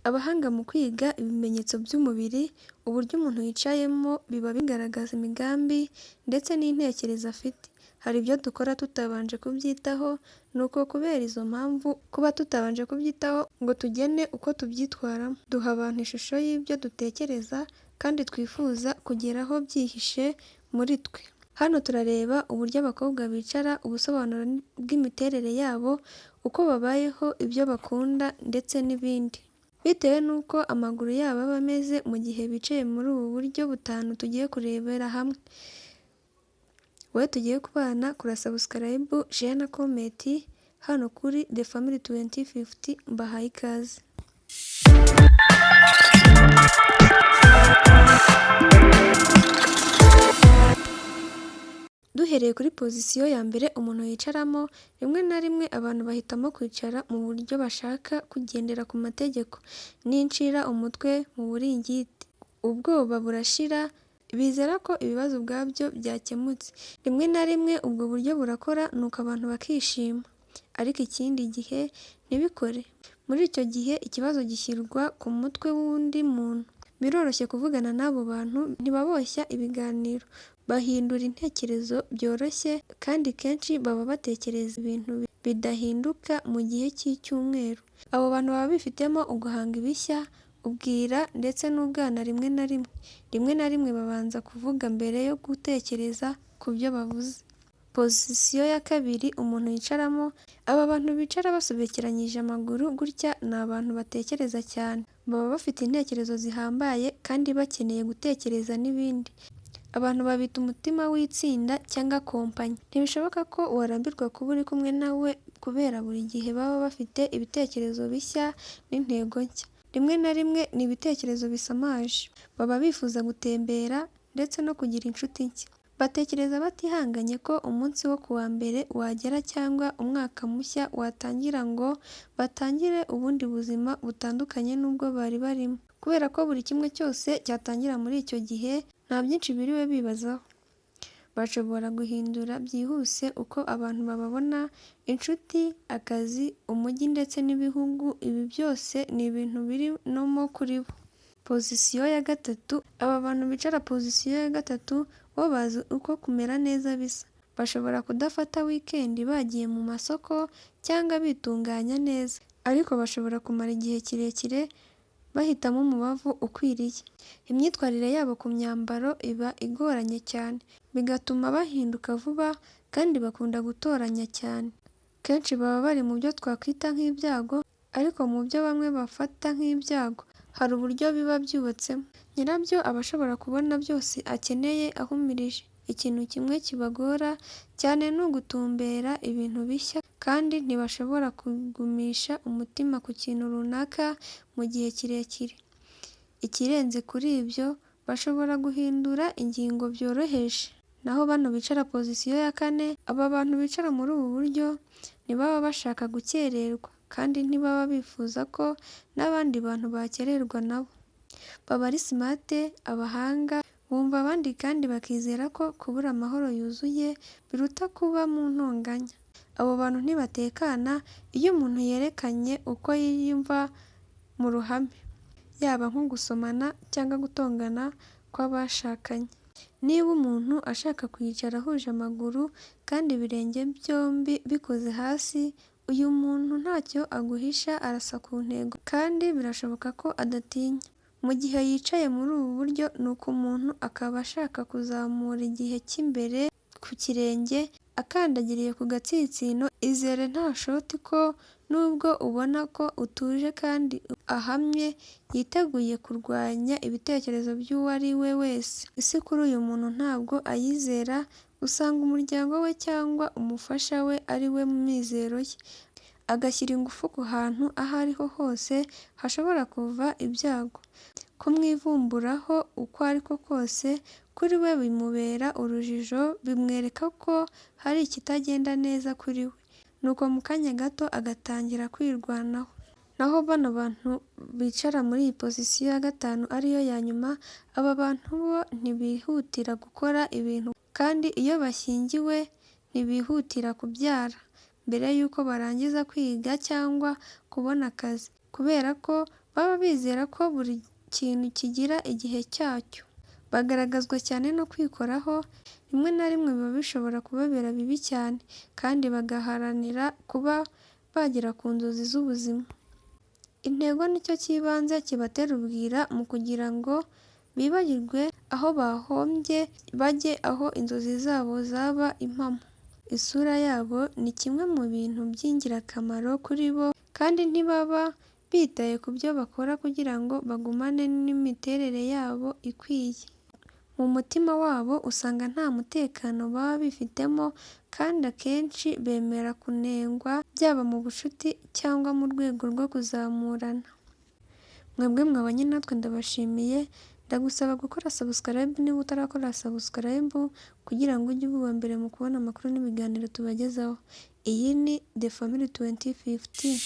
Abahanga mu kwiga ibimenyetso by'umubiri, uburyo umuntu yicayemo biba bigaragaza imigambi ndetse n'intekerezo afite. Hari ibyo dukora tutabanje kubyitaho, nuko kubera izo mpamvu kuba tutabanje kubyitaho ngo tugene uko tubyitwaramo. Duha abantu ishusho y'ibyo dutekereza kandi twifuza kugeraho byihishe muri twe. Hano turareba uburyo abakobwa bicara, ubusobanuro bw'imiterere yabo, uko babayeho, ibyo bakunda ndetse n'ibindi. Bitewe n'uko amaguru yabo aba ameze mu gihe bicaye muri ubu buryo butanu tugiye kurebera hamwe. Wowe tugiye kubana kora subscribe, share na comment hano kuri The Family 2050 mbahaye ikaze. Duhereye kuri pozisiyo ya mbere umuntu yicaramo, rimwe na rimwe abantu bahitamo kwicara mu buryo bashaka kugendera ku mategeko. Nincira umutwe mu buringiti, ubwoba burashira, bizera ko ibibazo ubwabyo byakemutse. Rimwe na rimwe ubwo buryo burakora nuko abantu bakishima, ariko ikindi gihe ntibikore. Muri icyo gihe ikibazo gishyirwa ku mutwe w'undi muntu. Biroroshye kuvugana n'abo bantu, ntibaboshya ibiganiro, bahindura intekerezo byoroshye kandi kenshi baba batekereza ibintu bidahinduka mu gihe cy'icyumweru. Abo bantu baba bifitemo uguhanga ibishya, ubwira ndetse n'ubwana rimwe na rimwe. Rimwe na rimwe babanza kuvuga mbere yo gutekereza ku byo bavuze. Pozisiyo ya kabiri umuntu yicaramo, aba bantu bicara basobekeranyije amaguru gutya ni abantu batekereza cyane. Baba bafite intekerezo zihambaye kandi bakeneye gutekereza n'ibindi. Abantu babita umutima w'itsinda cyangwa kompanyi. Ntibishoboka ko warambirwa kuba uri kumwe nawe kubera buri gihe baba bafite ibitekerezo bishya n'intego nshya. Rimwe na rimwe ni ibitekerezo bisamaje. Baba bifuza gutembera ndetse no kugira inshuti nshya. Batekereza batihanganye ko umunsi wo kuwa mbere wagera cyangwa umwaka mushya watangira ngo batangire ubundi buzima butandukanye n'ubwo bari barimo. Kubera ko buri kimwe cyose cyatangira muri icyo gihe, nta byinshi biriwe bibazaho. Bashobora guhindura byihuse uko abantu bababona, inshuti, akazi, umujyi ndetse n'ibihugu. Ibi byose ni ibintu biri nomo kuri bo. Pozisiyo ya gatatu, aba bantu bicara pozisiyo ya gatatu bo bazi uko kumera neza bisa. Bashobora kudafata weekend bagiye mu masoko cyangwa bitunganya neza, ariko bashobora kumara igihe kirekire bahitamo umubavu ukwiriye. Imyitwarire yabo ku myambaro iba igoranye cyane, bigatuma bahinduka vuba kandi bakunda gutoranya cyane. Kenshi baba bari mu byo twakwita nk'ibyago, ariko mu byo bamwe bafata nk'ibyago hari uburyo biba byubatsemo. Nyirabyo aba ashobora kubona byose akeneye ahumirije. Ikintu kimwe kibagora cyane ni ugutumbera ibintu bishya, kandi ntibashobora kugumisha umutima ku kintu runaka mu gihe kirekire. Ikirenze kuri ibyo, bashobora guhindura ingingo byoroheje. Naho bano bicara pozisiyo ya kane, aba bantu bicara muri ubu buryo ntibaba bashaka gukererwa, kandi ntibaba bifuza ko n'abandi bantu bakererwa nabo. Baba ari simate, abahanga, bumva abandi kandi bakizera ko kubura amahoro yuzuye biruta kuba mu ntonganya. Abo bantu ntibatekana iyo umuntu yerekanye uko yiyumva mu ruhame, yaba nko gusomana cyangwa gutongana kw'abashakanye. Niba umuntu ashaka kwicara ahuje amaguru kandi ibirenge byombi bikoze hasi, uyu muntu ntacyo aguhisha, arasa ku ntego kandi birashoboka ko adatinya. Mu gihe yicaye muri ubu buryo nuko umuntu akaba ashaka kuzamura igihe cy'imbere ku kirenge akandagiriye ku gatsinsino. Izere nta shoti ko nubwo ubona ko utuje kandi ahamye, yiteguye kurwanya ibitekerezo by'uwo ari we wese. Isi kuri uyu muntu ntabwo ayizera, usanga umuryango we cyangwa umufasha we ari we mizero ye. Agashyira ingufu ku hantu aho ariho hose hashobora kuva ibyago. Kumwivumburaho uko ariko kose kuri we bimubera urujijo, bimwereka ko hari ikitagenda neza kuri we. Nuko mu kanya gato agatangira kwirwanaho. Naho bano bantu bicara muri iyi pozisiyo ya gatanu ariyo ya nyuma, aba bantu bo ntibihutira gukora ibintu, kandi iyo bashyingiwe ntibihutira kubyara mbere y'uko barangiza kwiga cyangwa kubona akazi, kubera ko baba bizera ko buri kintu kigira igihe cyacyo. Bagaragazwa cyane no kwikoraho, rimwe na rimwe biba bishobora kubabera bibi cyane, kandi bagaharanira kuba bagera ku nzozi z'ubuzima. Intego nicyo cy'ibanze kibatera ubwira mu kugira ngo bibagirwe aho bahombye bajye aho inzozi zabo zaba impamo. Isura yabo ni kimwe mu bintu by'ingirakamaro kuri bo, kandi ntibaba bitaye ku byo bakora kugira ngo bagumane n'imiterere yabo ikwiye. Mu mutima wabo usanga nta mutekano baba bifitemo, kandi akenshi bemera kunengwa byaba mu bucuti cyangwa mu rwego rwo kuzamurana. Mwebwe mwabanye natwe ndabashimiye, ndagusaba gukora subscribe niba utarakora subscribe kugira ngo ujye uba uwa mbere mu kubona amakuru n'ibiganiro tubagezaho. Iyi ni The Family 2050.